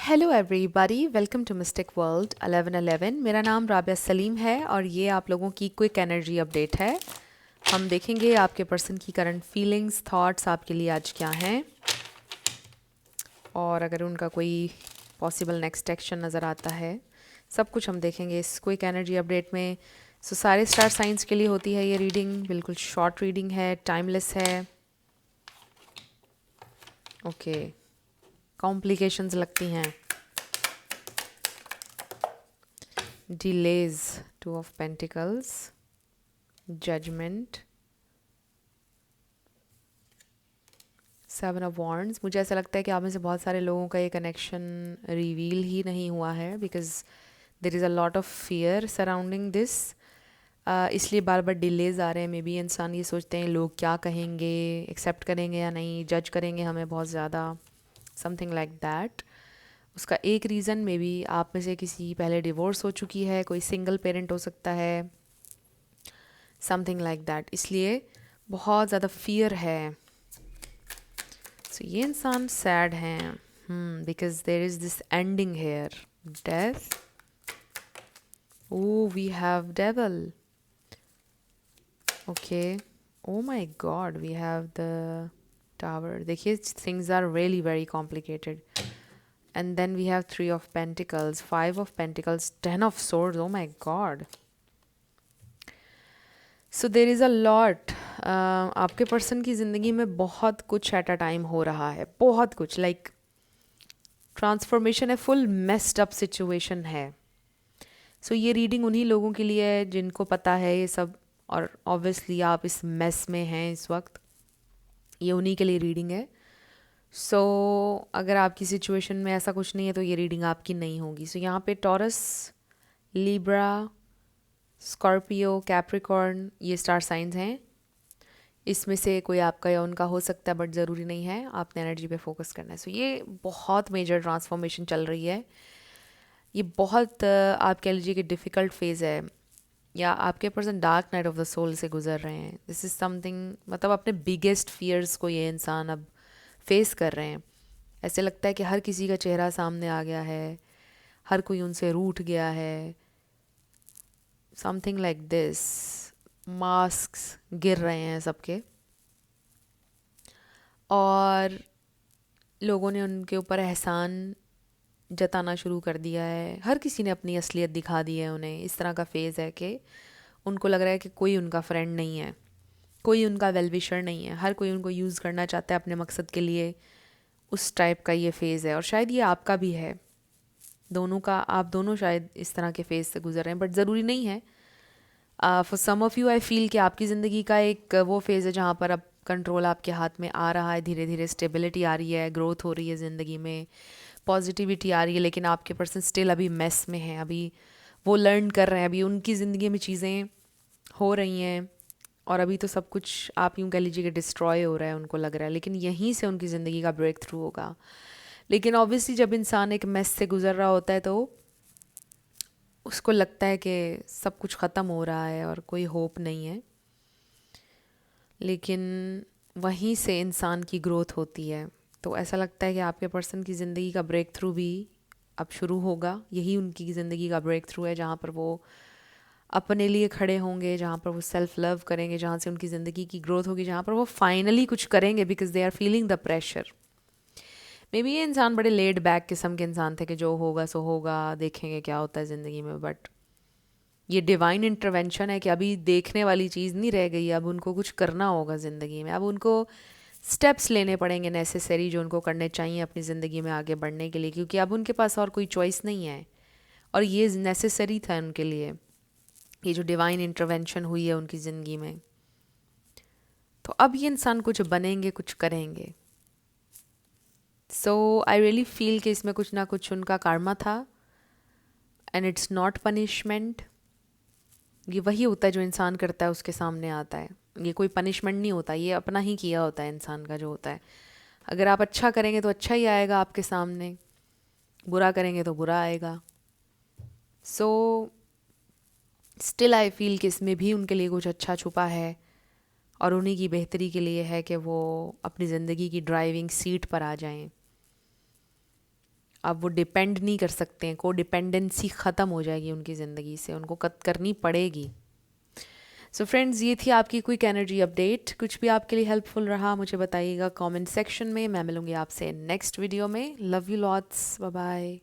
Hello everybody, welcome to mystic world 1111। मेरा नाम राबिया सलीम है और ये आप लोगों की क्विक एनर्जी अपडेट है। हम देखेंगे आपके पर्सन की करंट फीलिंग्स, थॉट्स आपके लिए आज क्या हैं, और अगर उनका कोई पॉसिबल नेक्स्ट एक्शन नज़र आता है। सब कुछ हम देखेंगे इस क्विक एनर्जी अपडेट में। सारे स्टार साइंस के लिए होती है ये रीडिंग। बिल्कुल शॉर्ट रीडिंग है, टाइमलेस है। ओके, कॉम्प्लिकेशंस लगती हैं। delays, two of pentacles, judgment, seven of wands. मुझे ऐसा लगता है कि आप में से बहुत सारे लोगों का ये कनेक्शन रिवील ही नहीं हुआ है, because there is a lot of fear surrounding this. इसलिए बार बार डिलेज आ रहे हैं। मे बी इंसान ये सोचते हैं लोग क्या कहेंगे, एक्सेप्ट करेंगे या नहीं, जज करेंगे हमें बहुत ज़्यादा, समथिंग लाइक दैट। उसका एक रीज़न मे बी आप में से किसी पहले डिवोर्स हो चुकी है, कोई सिंगल पेरेंट हो सकता है, समथिंग लाइक दैट। इसलिए बहुत ज़्यादा फियर है। सो ये इंसान सैड हैं, because there is this ending here, death. Oh, we have devil. Okay, oh my god, we have the tower. देखिए, things are really very complicated. And then we have three of pentacles, five of pentacles, 10 of swords. Oh my god. So there is a lot. आपके person की ज़िंदगी में बहुत कुछ at a time हो रहा है, बहुत कुछ, लाइक ट्रांसफॉर्मेशन है, फुल मेस्ड अप सिचुएशन है। सो ये रीडिंग उन्हीं लोगों के लिए है जिनको पता है ये सब, और ऑब्वियसली आप इस मेस में हैं इस वक्त, ये उन्हीं के लिए रीडिंग है। सो अगर आपकी सिचुएशन में ऐसा कुछ नहीं है तो ये रीडिंग आपकी नहीं होगी। सो यहाँ पे टॉरस, लिब्रा, स्कॉर्पियो, कैप्रिकॉर्न, ये स्टार साइंस हैं। इसमें से कोई आपका या उनका हो सकता है, बट ज़रूरी नहीं है। आपने एनर्जी पे फोकस करना है। सो ये बहुत मेजर ट्रांसफॉर्मेशन चल रही है। ये बहुत आप कह लीजिए कि डिफ़िकल्ट फेज़ है, या आपके person dark night of the soul से गुजर रहे हैं। दिस इज़ समथिंग, मतलब अपने बिगेस्ट फियर्स को ये इंसान अब फेस कर रहे हैं। ऐसे लगता है कि हर किसी का चेहरा सामने आ गया है, हर कोई उनसे रूठ गया है, समथिंग लाइक दिस। मास्क्स गिर रहे हैं सबके, और लोगों ने उनके ऊपर एहसान जताना शुरू कर दिया है। हर किसी ने अपनी असलियत दिखा दी है उन्हें। इस तरह का फेज़ है कि उनको लग रहा है कि कोई उनका फ्रेंड नहीं है, कोई उनका वेल विशर नहीं है, हर कोई उनको यूज़ करना चाहता है अपने मकसद के लिए। उस टाइप का ये फेज़ है, और शायद ये आपका भी है। दोनों का, आप दोनों शायद इस तरह के फेज़ से गुजर रहे हैं, बट ज़रूरी नहीं है। For some of you I feel कि आपकी ज़िंदगी का एक वो फेज़ है जहाँ पर अब कंट्रोल आपके हाथ में आ रहा है, धीरे धीरे स्टेबिलिटी आ रही है, ग्रोथ हो रही है ज़िंदगी में, पॉजिटिविटी आ रही है। लेकिन आपके पर्सन स्टिल अभी मेस में हैं, अभी वो लर्न कर रहे हैं, अभी उनकी ज़िंदगी में चीज़ें हो रही हैं, और अभी तो सब कुछ आप यूँ कह लीजिए कि डिस्ट्रॉय हो रहा है, उनको लग रहा है। लेकिन यहीं से उनकी ज़िंदगी का ब्रेक थ्रू होगा। लेकिन ऑब्वियसली जब इंसान एक मेस से गुजर रहा होता है तो उसको लगता है कि सब कुछ ख़त्म हो रहा है और कोई होप नहीं है। लेकिन वहीं से इंसान की ग्रोथ होती है। तो ऐसा लगता है कि आपके पर्सन की ज़िंदगी का ब्रेक थ्रू भी अब शुरू होगा। यही उनकी ज़िंदगी का ब्रेक थ्रू है, जहाँ पर वो अपने लिए खड़े होंगे, जहाँ पर वो सेल्फ लव करेंगे, जहाँ से उनकी ज़िंदगी की ग्रोथ होगी, जहाँ पर वो फाइनली कुछ करेंगे, because they are feeling the pressure. Maybe ये इंसान बड़े लेड बैक किस्म के इंसान थे कि जो होगा सो होगा, देखेंगे क्या होता है ज़िंदगी में। बट ये डिवाइन इंटरवेंशन है कि अभी देखने वाली चीज़ नहीं रह गई, अब उनको कुछ करना होगा ज़िंदगी में। अब उनको स्टेप्स लेने पड़ेंगे नेसेसरी, जो उनको करने चाहिए अपनी ज़िंदगी में आगे बढ़ने के लिए, क्योंकि अब उनके पास और कोई चॉइस नहीं है, और ये नेसेसरी था उनके लिए, ये जो डिवाइन इंटरवेंशन हुई है उनकी ज़िंदगी में। तो अब ये इंसान कुछ बनेंगे, कुछ करेंगे। सो आई रियली फील कि इसमें कुछ ना कुछ उनका कार्मा था, एंड इट्स नॉट पनिशमेंट। ये वही होता है जो इंसान करता है उसके सामने आता है। ये कोई पनिशमेंट नहीं होता, ये अपना ही किया होता है इंसान का जो होता है। अगर आप अच्छा करेंगे तो अच्छा ही आएगा आपके सामने, बुरा करेंगे तो बुरा आएगा। सो स्टिल आई फील कि इसमें भी उनके लिए कुछ अच्छा छुपा है, और उन्हीं की बेहतरी के लिए है कि वो अपनी ज़िंदगी की ड्राइविंग सीट पर आ जाएं। अब वो डिपेंड नहीं कर सकते हैं, को डिपेंडेंसी ख़त्म हो जाएगी उनकी ज़िंदगी से, उनको कट करनी पड़ेगी। सो फ्रेंड्स, ये थी आपकी क्विक एनर्जी अपडेट। कुछ भी आपके लिए हेल्पफुल रहा मुझे बताइएगा कमेंट सेक्शन में। मैं मिलूँगी आपसे नेक्स्ट वीडियो में। Love you lots, bye bye.